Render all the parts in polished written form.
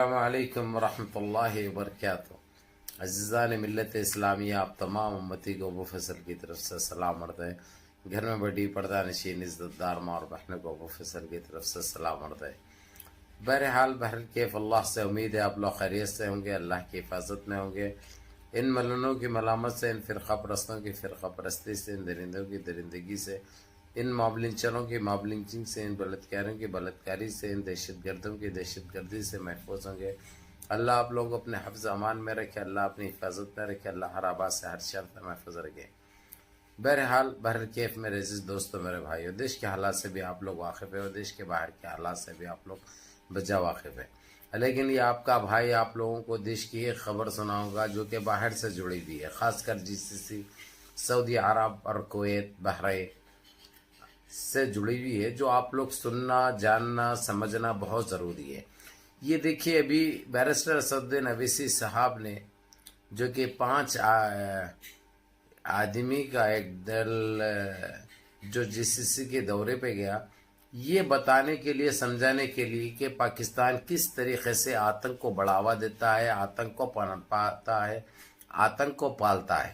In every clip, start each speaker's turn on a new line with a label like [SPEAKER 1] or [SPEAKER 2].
[SPEAKER 1] السلام علیکم ورحمۃ اللہ وبرکاتہ۔ عزیزان ملت اسلامیہ، آپ تمام امتی کو ابو فیصل کی طرف سے سلام عرض ہے۔ گھر میں بڑی پردہ نشین عزت دار ماں اور بہنوں کو ابو فیصل کی طرف سے سلام عرض ہے۔ بہرحال بہرکیف اللہ سے امید ہے آپ لوگ خیریت سے ہوں گے، اللہ کی حفاظت میں ہوں گے۔ ان ملنوں کی ملامت سے، ان فرقہ پرستوں کی فرقہ پرستی سے، ان درندوں کی درندگی سے، ان مابلنچروں کی مابلنچنگ سے، ان بلتکاروں کی بلتکاری سے، ان دہشت گردوں کی دہشت گردی سے محفوظ ہوں گے۔ اللہ آپ لوگوں کو اپنے حفظ امان میں رکھے، اللہ اپنی حفاظت میں رکھے، اللہ ہر آباد سے ہر شر سے محفوظ رکھے۔ بہرحال بہرکیف میرے عزیز دوستوں، میرے بھائیو، دیش کے حالات سے بھی آپ لوگ واقف ہیں اور دیش کے باہر کے حالات سے بھی آپ لوگ بجا واقف ہیں، لیکن یہ آپ کا بھائی آپ لوگوں کو دیش کی ایک خبر سناؤں گا جو کہ باہر سے جڑی ہوئی ہے، خاص کر GCC، سعودی عرب اور کویت، بحرین سے جڑی ہوئی ہے، جو آپ لوگ سننا، جاننا، سمجھنا بہت ضروری ہے۔ یہ دیکھیے، ابھی بیرسٹر اسدالدین اویسی صاحب نے جو کہ 5 آدمی کا ایک دل جو GCC کے دورے پہ گیا، یہ بتانے کے لیے، سمجھانے کے لیے کہ پاکستان کس طریقے سے آتنک کو بڑھاوا دیتا ہے، آتنک کو پنپاتا ہے، آتنک کو پالتا ہے،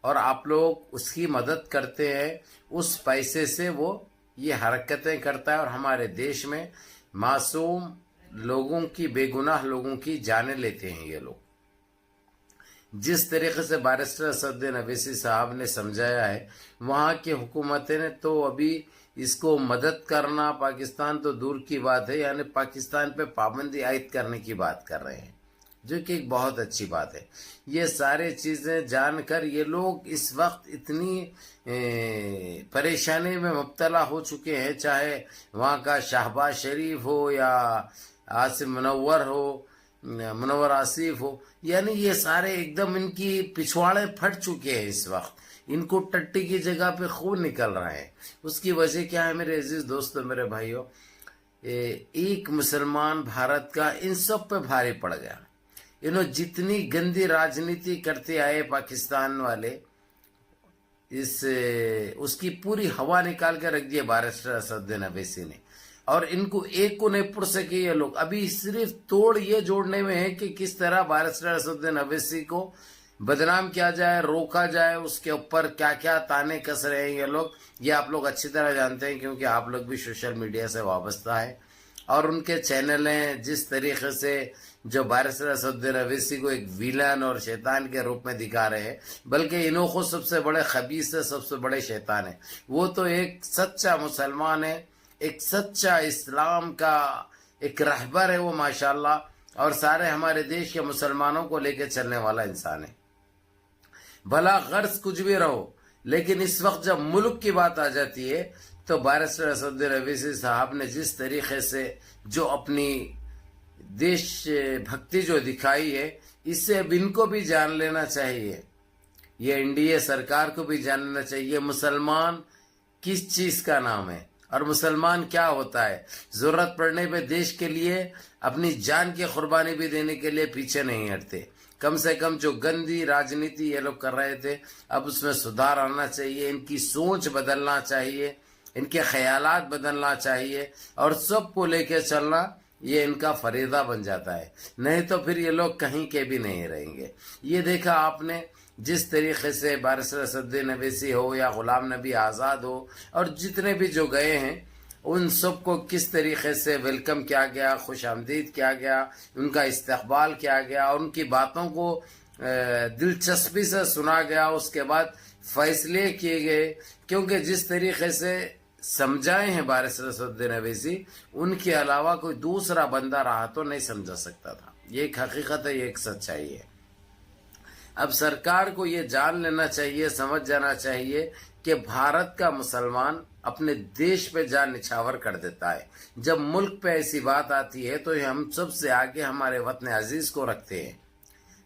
[SPEAKER 1] اور آپ لوگ اس کی مدد کرتے ہیں۔ اس پیسے سے وہ یہ حرکتیں کرتا ہے اور ہمارے دیش میں معصوم لوگوں کی، بے گناہ لوگوں کی جانیں لیتے ہیں یہ لوگ۔ جس طریقے سے بیرسٹر اسدالدین اویسی صاحب نے سمجھایا ہے، وہاں کی حکومتیں نے تو ابھی اس کو مدد کرنا، پاکستان تو دور کی بات ہے، یعنی پاکستان پہ پابندی عائد کرنے کی بات کر رہے ہیں، جو کہ ایک بہت اچھی بات ہے۔ یہ سارے چیزیں جان کر یہ لوگ اس وقت اتنی پریشانی میں مبتلا ہو چکے ہیں، چاہے وہاں کا شہباز شریف ہو یا عاصم منور آصف ہو، یعنی یہ سارے ایک دم ان کی پچھواڑے پھٹ چکے ہیں اس وقت، ان کو ٹٹی کی جگہ پہ خون نکل رہے ہیں۔ اس کی وجہ کیا ہے میرے عزیز دوستو، میرے بھائیوں؟ ایک مسلمان بھارت کا ان سب پہ بھاری پڑ گیا۔ انہوں جتنی گندی راجنیتی کرتے آئے پاکستان والے، اس کی پوری ہوا نکال کے رکھ دیا بیرسٹر اسدالدین اویسی نے، اور ان کو ایک کو نہیں پڑ سکے یہ لوگ۔ ابھی صرف توڑ یہ جوڑنے میں ہے کہ کس طرح بیرسٹر اسدالدین اویسی کو بدنام کیا جائے، روکا جائے، اس کے اوپر کیا کیا تانے کس رہے ہیں یہ لوگ۔ یہ آپ لوگ اچھی طرح جانتے ہیں کیونکہ آپ لوگ بھی سوشل میڈیا سے وابستہ ہیں، اور ان کے چینلیں جس طریقے سے جو بیرسٹر اسدالدین اویسی کو ایک ویلن اور شیطان کے روپ میں دکھا رہے ہیں، بلکہ انہوں کو سب سے بڑے خبیث ہے، سب سے بڑے شیطان ہیں۔ وہ تو ایک سچا مسلمان ہے، ایک سچا اسلام کا ایک رہبر ہے وہ، ماشاءاللہ، اور سارے ہمارے دیش کے مسلمانوں کو لے کے چلنے والا انسان ہے۔ بھلا غرض کچھ بھی رہو، لیکن اس وقت جب ملک کی بات آ جاتی ہے تو بیرسٹر اسدالدین اویسی صاحب نے جس طریقے سے جو اپنی دیش بھکتی جو دکھائی ہے، اس سے اب ان کو بھی جان لینا چاہیے، یہ NDA سرکار کو بھی جان لینا چاہیے مسلمان کس چیز کا نام ہے اور مسلمان کیا ہوتا ہے۔ ضرورت پڑنے پہ دیش کے لیے اپنی جان کی قربانی بھی دینے کے لیے پیچھے نہیں ہٹتے۔ کم سے کم جو گندی راجنیتی یہ لوگ کر رہے تھے، اب اس میں سدھار آنا چاہیے، ان کی سوچ بدلنا چاہیے، ان کے خیالات بدلنا چاہیے، اور سب کو لے کے چلنا یہ ان کا فریضہ بن جاتا ہے، نہیں تو پھر یہ لوگ کہیں کے بھی نہیں رہیں گے۔ یہ دیکھا آپ نے جس طریقے سے بیرسٹر اسدالدین اویسی ہو یا غلام نبی آزاد ہو اور جتنے بھی جو گئے ہیں، ان سب کو کس طریقے سے ویلکم کیا گیا، خوش آمدید کیا گیا، ان کا استقبال کیا گیا، اور ان کی باتوں کو دلچسپی سے سنا گیا، اس کے بعد فیصلے کیے گئے، کیونکہ جس طریقے سے سمجھائے ہیں بیرسٹر اسدالدین اویسی، ان کے علاوہ کوئی دوسرا بندہ رہا تو نہیں سمجھا سکتا تھا۔ یہ ایک حقیقت ہے، یہ ایک سچائی ہے۔ اب سرکار کو یہ جان لینا چاہیے، سمجھ جانا چاہیے کہ بھارت کا مسلمان اپنے دیش پہ جان نچھاور کر دیتا ہے۔ جب ملک پہ ایسی بات آتی ہے تو ہم سب سے آگے ہمارے وطن عزیز کو رکھتے ہیں،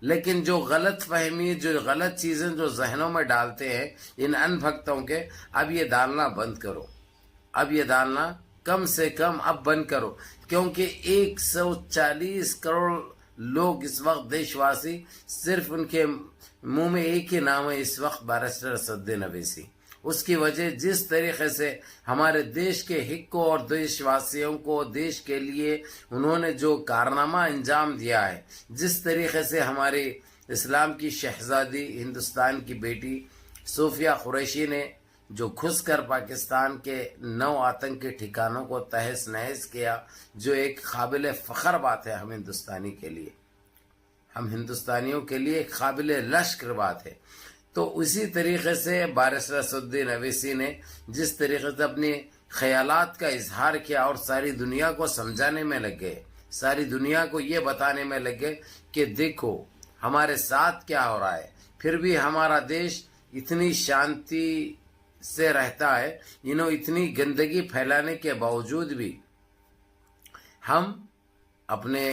[SPEAKER 1] لیکن جو غلط فہمی، جو غلط چیزیں جو ذہنوں میں ڈالتے ہیں ان ان بھکتوں کے، اب یہ ڈالنا بند کرو، اب یہ ڈالنا کم سے کم اب بند کرو، کیونکہ 140 کروڑ لوگ اس وقت دیش واسی، صرف ان کے منہ میں ایک ہی نام ہے اس وقت، بیرسٹر اسدالدین اویسی، اس کی وجہ جس طریقے سے ہمارے دیش کے حقوں اور دیش واسیوں کو دیش کے لیے انہوں نے جو کارنامہ انجام دیا ہے، جس طریقے سے ہماری اسلام کی شہزادی ہندوستان کی بیٹی صوفیہ قریشی نے جو گھس کر پاکستان کے 9 آتنکی ٹھکانوں کو تہس نہس کیا، جو ایک قابل فخر بات ہے ہم ہندوستانی کے لیے، ہم ہندوستانیوں کے لیے ایک قابل لشکر بات ہے۔ تو اسی طریقے سے بارسٹر اسدالدین اویسی نے جس طریقے سے اپنی خیالات کا اظہار کیا اور ساری دنیا کو سمجھانے میں لگ گئے، ساری دنیا کو یہ بتانے میں لگ گئے کہ دیکھو ہمارے ساتھ کیا ہو رہا ہے، پھر بھی ہمارا دیش اتنی شانتی سے رہتا ہے، اتنی گندگی پھیلانے کے باوجود بھی ہم اپنے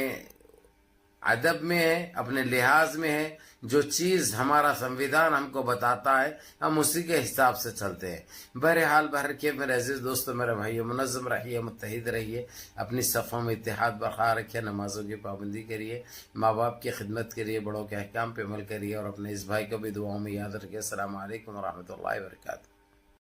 [SPEAKER 1] ادب میں ہے، اپنے لحاظ میں ہے، جو چیز ہمارا سنویدھان ہم کو بتاتا ہے ہم اسی کے حساب سے چلتے ہیں۔ بہرحال بہرکیف میرے عزیز دوستو، میرے بھائیو، منظم رہیے، متحد رہیے، اپنی صفوں میں اتحاد برقرار رکھیے، نمازوں کی پابندی کریے، ماں باپ کی خدمت کریے، بڑوں کے احکام پہ عمل کریے، اور اپنے اس بھائی کو بھی دعاؤں میں یاد رکھیے۔ السلام علیکم ورحمۃ اللہ وبرکاتہ۔